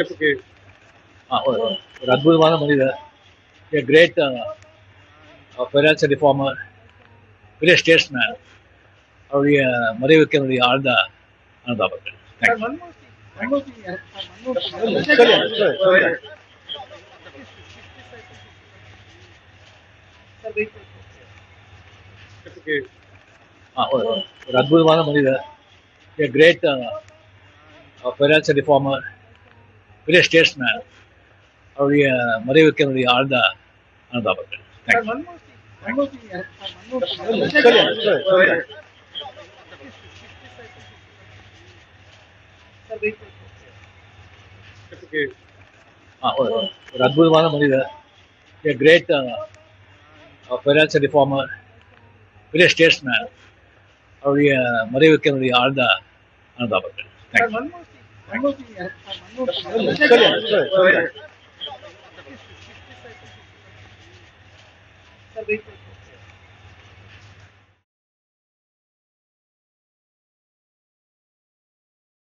ஒரு அற்புதமான மனிதர், a great financial reformer, பெரிய ஸ்டேட்ஸ்மேன். அவருடைய மறைவுக்கு என்னுடைய ஆழ்ந்த அனுதாபங்கள். ஒரு அற்புதமான மனிதர், a great financial reformer, பெரிய ஸ்டேட்ஸ்மேன். அவருடைய மறைவுக்கு என்னுடைய ஆழ்ந்த அனுதாபங்கள். ஒரு அற்புதமான மனிதர், a great financial reformer, பெரிய ஸ்டேட்ஸ்மேன். அவருடைய மறைவுக்கு என்னுடைய ஆழ்ந்த அனுதாபங்கள். Sir,